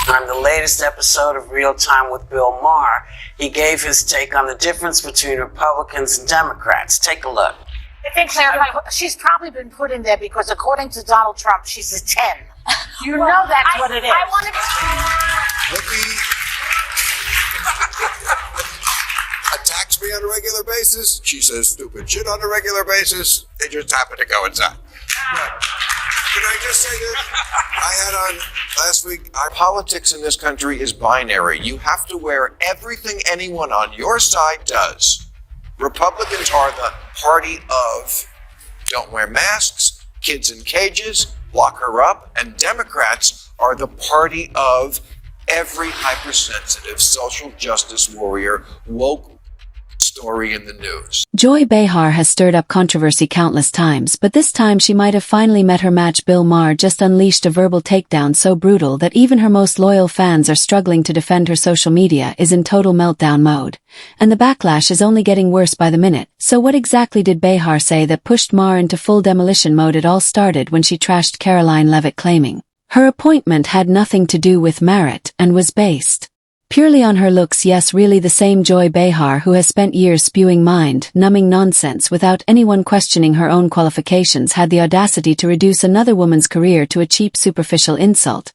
On the latest episode of Real Time with Bill Maher, he gave his take on the difference between Republicans and Democrats. Take a look. I think she's probably been put in there because, according to Donald Trump, she's a 10. You know that's what it is. I wanted attacks me on a regular basis. She says stupid shit on a regular basis. They just happen to coincide. Can I just say this? I had on last week, our politics in this country is binary. You have to wear everything anyone on your side does. Republicans are the party of don't wear masks, kids in cages, lock her up, and Democrats are the party of every hypersensitive social justice warrior, woke story in the news. Joy Behar has stirred up controversy countless times, but this time she might have finally met her match. Bill Maher just unleashed a verbal takedown so brutal that even her most loyal fans are struggling to defend her. Social media is in total meltdown mode, and the backlash is only getting worse by the minute. So what exactly did Behar say that pushed Maher into full demolition mode? It all started when she trashed Caroline Leavitt, claiming her appointment had nothing to do with merit and was based purely on her looks. Yes, really, the same Joy Behar who has spent years spewing mind-numbing nonsense without anyone questioning her own qualifications had the audacity to reduce another woman's career to a cheap, superficial insult.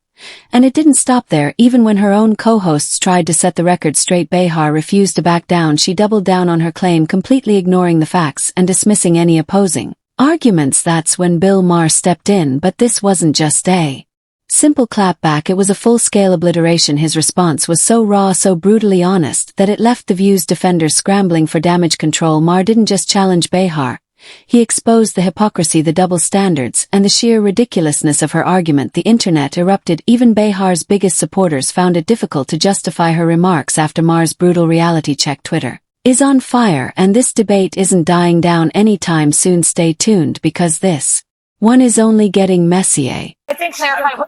And it didn't stop there. Even when her own co-hosts tried to set the record straight, Behar refused to back down. She doubled down on her claim, completely ignoring the facts and dismissing any opposing arguments. That's when Bill Maher stepped in, but this wasn't just a simple clapback, it was a full-scale obliteration. His response was so raw, so brutally honest, that it left The View's defenders scrambling for damage control. Maher didn't just challenge Behar. He exposed the hypocrisy, the double standards, and the sheer ridiculousness of her argument. The internet erupted. Even Behar's biggest supporters found it difficult to justify her remarks after Maher's brutal reality check. Twitter is on fire, and this debate isn't dying down anytime soon. Stay tuned, because this one is only getting messier. I think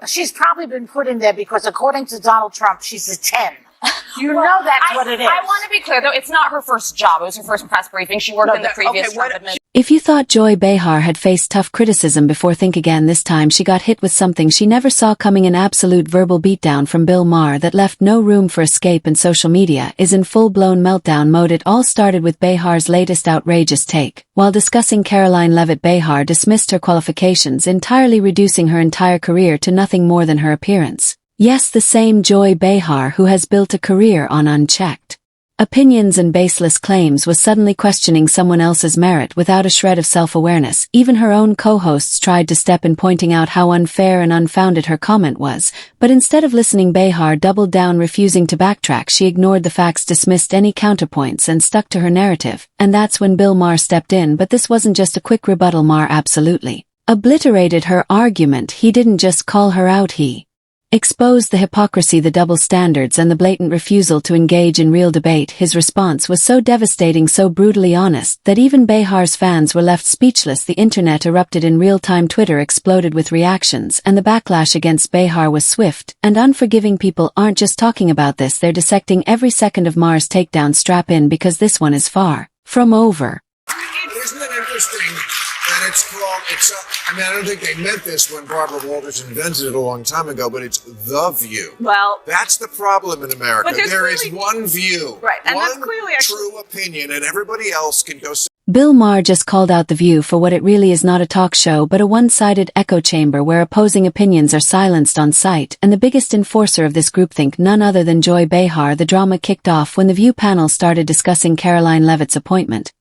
she's probably been put in there because, according to Donald Trump, she's a 10. You know that's what it is. I want to be clear, though, it's not her first job. It was her first press briefing. She worked in the previous Trump administration. If you thought Joy Behar had faced tough criticism before, think again. This time she got hit with something she never saw coming, an absolute verbal beatdown from Bill Maher that left no room for escape, and social media is in full-blown meltdown mode. It all started with Behar's latest outrageous take. While discussing Caroline Leavitt, Behar dismissed her qualifications, entirely reducing her entire career to nothing more than her appearance. Yes, the same Joy Behar who has built a career on unchecked opinions and baseless claims was suddenly questioning someone else's merit without a shred of self-awareness. Even her own co-hosts tried to step in, pointing out how unfair and unfounded her comment was, but instead of listening, Behar doubled down, refusing to backtrack. She ignored the facts, dismissed any counterpoints, and stuck to her narrative. And that's when Bill Maher stepped in. But this wasn't just a quick rebuttal. Maher absolutely obliterated her argument. He didn't just call her out, he exposed the hypocrisy, the double standards, and the blatant refusal to engage in real debate. His response was so devastating, so brutally honest, that even Behar's fans were left speechless. The internet erupted in real time. Twitter exploded with reactions, and the backlash against Behar was swift and unforgiving. People aren't just talking about this, they're dissecting every second of Maher's takedown. Strap in, because this one is far from over. Isn't it interesting that it's called, I don't think they meant this when Barbara Walters invented it a long time ago, but it's The View. Well, that's the problem in America. There is one view, right, and one that's clearly true opinion, and everybody else can go. Bill Maher just called out The View for what it really is: not a talk show, but a one-sided echo chamber where opposing opinions are silenced on sight, and the biggest enforcer of this groupthink, none other than Joy Behar. The drama kicked off when the View panel started discussing Caroline Leavitt's appointment,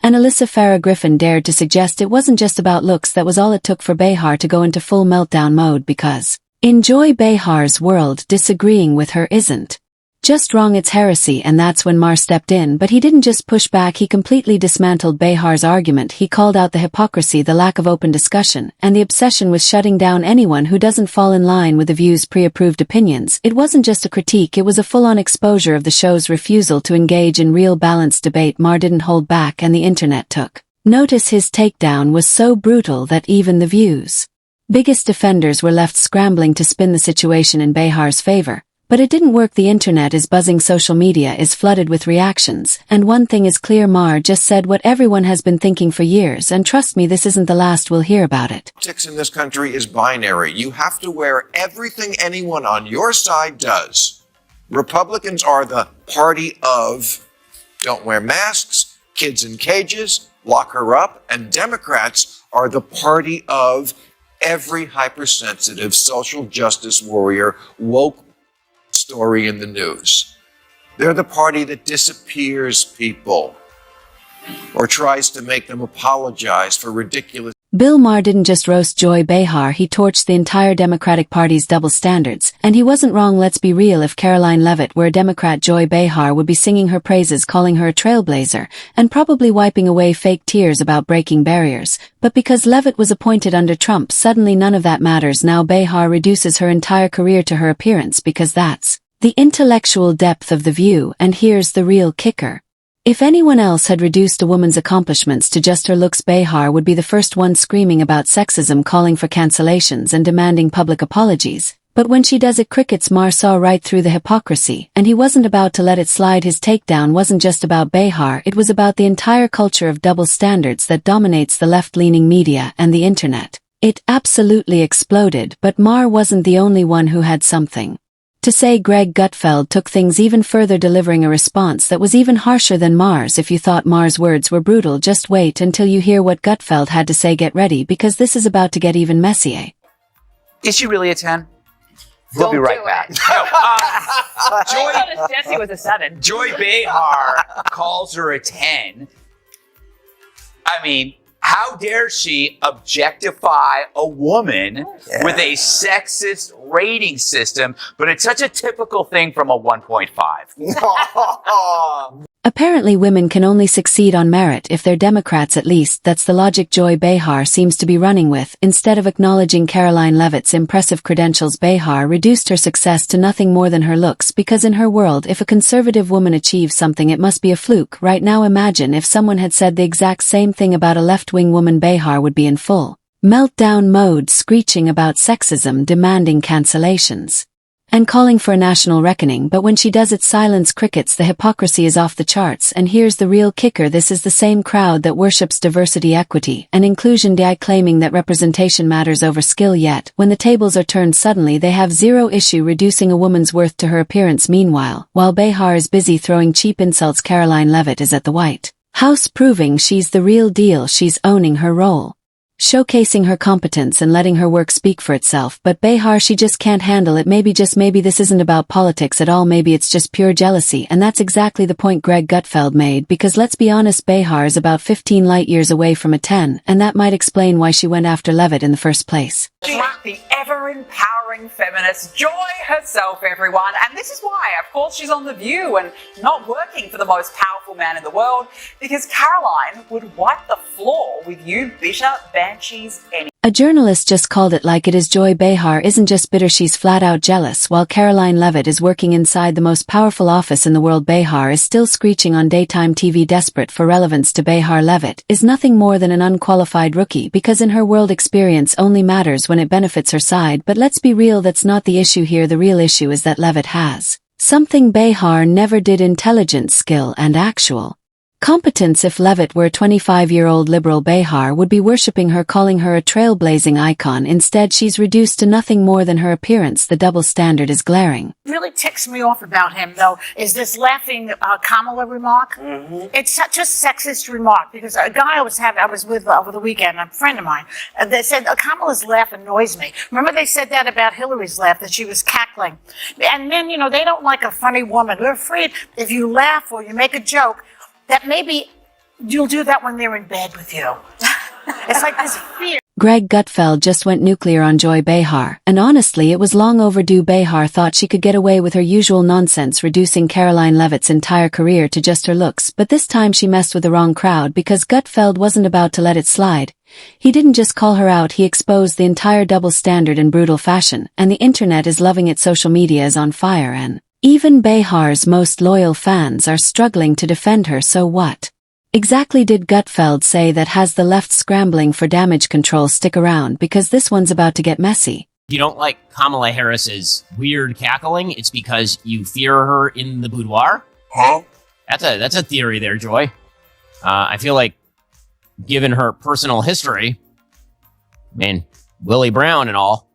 and Alyssa Farah Griffin dared to suggest it wasn't just about looks. That was all it took for Behar to go into full meltdown mode, because in Joy Behar's world, disagreeing with her isn't just wrong, it's heresy. And that's when Maher stepped in. But he didn't just push back, he completely dismantled Behar's argument. He called out the hypocrisy, the lack of open discussion, and the obsession with shutting down anyone who doesn't fall in line with the View's pre-approved opinions. It wasn't just a critique, it was a full-on exposure of the show's refusal to engage in real balanced debate. Maher didn't hold back, and the internet took notice. His takedown was so brutal that even the View's biggest defenders were left scrambling to spin the situation in Behar's favor. But it didn't work. The internet is buzzing, social media is flooded with reactions, and one thing is clear: Maher just said what everyone has been thinking for years, and trust me, this isn't the last we'll hear about it. Politics in this country is binary. You have to wear everything anyone on your side does. Republicans are the party of don't wear masks, kids in cages, lock her up, and Democrats are the party of every hypersensitive social justice warrior, woke story in the news. They're the party that disappears people or tries to make them apologize for ridiculous. Bill Maher didn't just roast Joy Behar, he torched the entire Democratic Party's double standards, and he wasn't wrong. Let's be real, if Caroline Leavitt were a Democrat, Joy Behar would be singing her praises, calling her a trailblazer, and probably wiping away fake tears about breaking barriers. But because Leavitt was appointed under Trump, suddenly none of that matters. Now Behar reduces her entire career to her appearance, because that's the intellectual depth of the view. And here's the real kicker. If anyone else had reduced a woman's accomplishments to just her looks, Behar would be the first one screaming about sexism, calling for cancellations, and demanding public apologies. But when she does it, crickets. Maher saw right through the hypocrisy, and he wasn't about to let it slide. His takedown wasn't just about Behar, it was about the entire culture of double standards that dominates the left-leaning media and the internet. It absolutely exploded, but Maher wasn't the only one who had something to say. Greg Gutfeld took things even further, delivering a response that was even harsher than Maher's. If you thought Maher's words were brutal, just wait until you hear what Gutfeld had to say. Get ready, because this is about to get even messier. Is she really a 10? We'll be right back. Joy Jesse was a 7. Joy Behar calls her a 10. I mean, how dare she objectify a woman with a sexist rating system, but it's such a typical thing from a 1.5. Apparently women can only succeed on merit if they're Democrats. At least that's the logic Joy Behar seems to be running with. Instead of acknowledging Caroline Leavitt's impressive credentials, Behar reduced her success to nothing more than her looks, because in her world, if a conservative woman achieves something, it must be a fluke. Right now imagine if someone had said the exact same thing about a left-wing woman. Behar would be in full meltdown mode, screeching about sexism, demanding cancellations, and calling for a national reckoning. But when she does it, silence. Crickets. The hypocrisy is off the charts, and here's the real kicker. This is the same crowd that worships diversity, equity, and inclusion, claiming that representation matters over skill, yet when the tables are turned, suddenly they have zero issue reducing a woman's worth to her appearance. Meanwhile, while Behar is busy throwing cheap insults, Caroline Leavitt is at the White House proving she's the real deal. She's owning her role, showcasing her competence and letting her work speak for itself. But Behar, she just can't handle it. Maybe, just maybe, this isn't about politics at all. Maybe it's just pure jealousy, and that's exactly the point Greg Gutfeld made, because let's be honest, Behar is about 15 light years away from a 10, and that might explain why she went after Leavitt in the first place. The ever-empowering feminist, Joy herself, everyone. And this is why, of course, she's on The View and not working for the most powerful man in the world, because Caroline would wipe the floor with you bitter banshees anyway. A journalist just called it like it is. Joy Behar isn't just bitter, she's flat out jealous. While Caroline Leavitt is working inside the most powerful office in the world, Behar is still screeching on daytime TV, desperate for relevance. To Behar, Leavitt is nothing more than an unqualified rookie, because in her world, experience only matters when it benefits her side. But let's be real, that's not the issue here. The real issue is that Leavitt has something Behar never did: intelligence, skill, and actual competence. If Leavitt were a 25-year-old liberal, Behar would be worshipping her, calling her a trailblazing icon. Instead, she's reduced to nothing more than her appearance. The double standard is glaring. Really ticks me off about him, though, is this laughing Kamala remark. It's such a sexist remark, because a guy I was with over the weekend, a friend of mine, they said Kamala's laugh annoys me. Remember they said that about Hillary's laugh, that she was cackling. And then, they don't like a funny woman. They're afraid if you laugh or you make a joke, that maybe you'll do that when they're in bed with you. It's like this fear. Greg Gutfeld just went nuclear on Joy Behar, and honestly it was long overdue. Behar thought she could get away with her usual nonsense, reducing Caroline Leavitt's entire career to just her looks, but this time she messed with the wrong crowd, because Gutfeld wasn't about to let it slide. He didn't just call her out, he exposed the entire double standard in brutal fashion, and the internet is loving it. Social media is on fire, and even Behar's most loyal fans are struggling to defend her. So what exactly did Gutfeld say that has the left scrambling for damage control? Stick around, because this one's about to get messy. you don't like Kamala Harris's weird cackling, it's because you fear her in the boudoir? Huh? That's a theory there, Joy. I feel like, given her personal history, I mean, Willie Brown and all,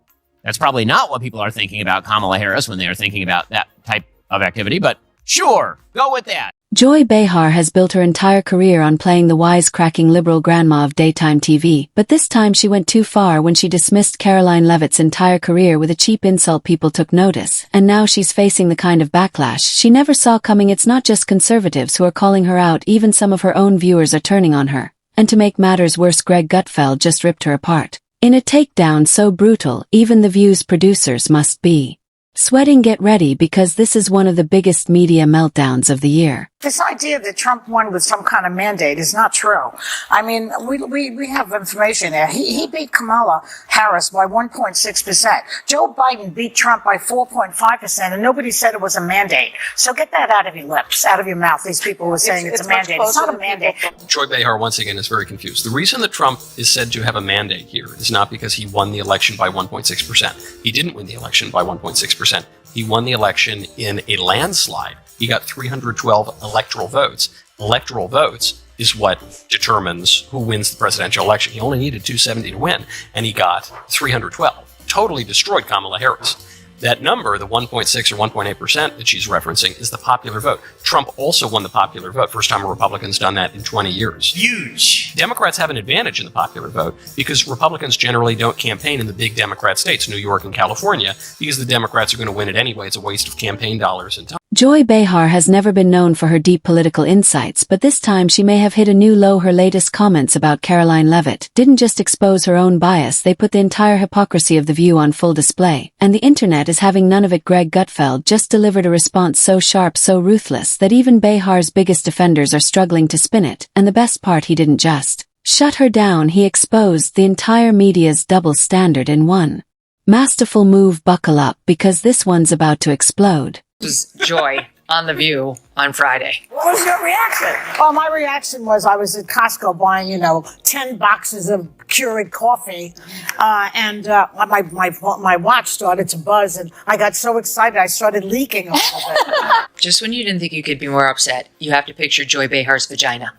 that's probably not what people are thinking about Kamala Harris when they are thinking about that type of activity, but sure, go with that. Joy Behar has built her entire career on playing the wisecracking liberal grandma of daytime TV, but this time she went too far when she dismissed Caroline Leavitt's entire career with a cheap insult. People took notice, and now she's facing the kind of backlash she never saw coming. It's not just conservatives who are calling her out, even some of her own viewers are turning on her. And to make matters worse, Greg Gutfeld just ripped her apart in a takedown so brutal, even The View's producers must be sweating. Get ready, because this is one of the biggest media meltdowns of the year. This idea that Trump won with some kind of mandate is not true. I mean, we have information there. He beat Kamala Harris by 1.6%. Joe Biden beat Trump by 4.5%, and nobody said it was a mandate. So get that out of your lips, out of your mouth. These people were saying it's a mandate. It's not a mandate. Joy Behar, once again, is very confused. The reason that Trump is said to have a mandate here is not because he won the election by 1.6%. He didn't win the election by 1.6%. He won the election in a landslide. He got 312 electoral votes. Electoral votes is what determines who wins the presidential election. He only needed 270 to win, and he got 312. Totally destroyed Kamala Harris. That number, the 1.6 or 1.8% that she's referencing, is the popular vote. Trump also won the popular vote. First time a Republican's done that in 20 years. Huge. Democrats have an advantage in the popular vote because Republicans generally don't campaign in the big Democrat states, New York and California, because the Democrats are going to win it anyway. It's a waste of campaign dollars and time. Joy Behar has never been known for her deep political insights, but this time she may have hit a new low. Her latest comments about Caroline Leavitt didn't just expose her own bias, they put the entire hypocrisy of The View on full display, and the internet is having none of it. Greg Gutfeld just delivered a response so sharp, so ruthless, that even Behar's biggest defenders are struggling to spin it, and the best part, he didn't just shut her down, he exposed the entire media's double standard in one masterful move. Buckle up, because this one's about to explode. Was Joy on The View on Friday. What was your reaction? Oh, my reaction was I was at Costco buying, 10 boxes of Keurig coffee, and my watch started to buzz, and I got so excited I started leaking a little bit. Just when you didn't think you could be more upset, you have to picture Joy Behar's vagina.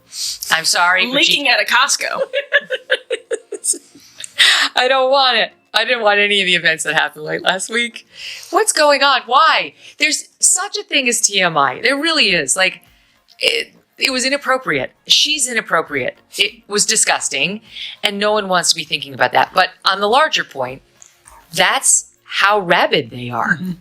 I'm sorry. Leaking at a Costco. I don't want it. I didn't want any of the events that happened late last week. What's going on? Why? There's such a thing as TMI. There really is. It was inappropriate. She's inappropriate. It was disgusting. And no one wants to be thinking about that. But on the larger point, that's how rabid they are. Mm-hmm.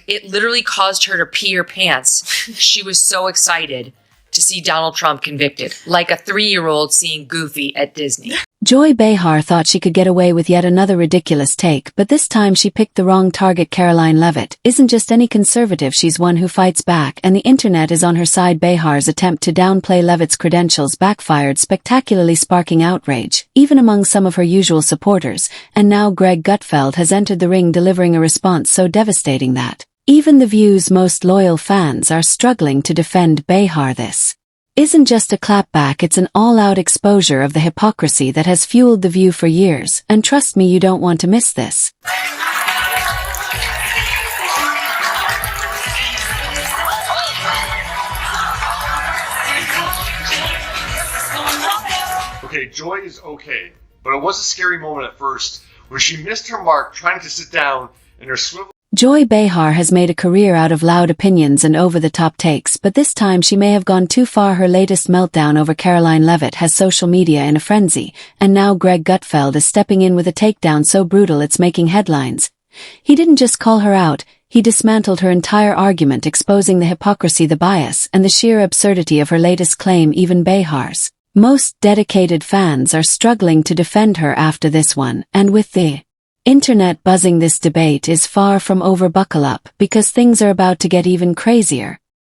It literally caused her to pee her pants. She was so excited to see Donald Trump convicted, like a 3-year-old seeing Goofy at Disney. Joy Behar thought she could get away with yet another ridiculous take, but this time she picked the wrong target. Caroline Leavitt isn't just any conservative, she's one who fights back, and the internet is on her side. Behar's attempt to downplay Leavitt's credentials backfired, spectacularly sparking outrage, even among some of her usual supporters, and now Greg Gutfeld has entered the ring, delivering a response so devastating that even The View's most loyal fans are struggling to defend Behar. This isn't just a clapback, it's an all-out exposure of the hypocrisy that has fueled The View for years, and trust me, you don't want to miss this. Okay, Joy is okay, but it was a scary moment at first when she missed her mark trying to sit down in her swivel. Joy Behar has made a career out of loud opinions and over-the-top takes, but this time she may have gone too far. Her latest meltdown over Caroline Leavitt has social media in a frenzy, and now Greg Gutfeld is stepping in with a takedown so brutal it's making headlines. He didn't just call her out, he dismantled her entire argument, exposing the hypocrisy, the bias, and the sheer absurdity of her latest claim. Even Behar's most dedicated fans are struggling to defend her after this one, and with the internet buzzing, this debate is far from over. Buckle up, because things are about to get even crazier.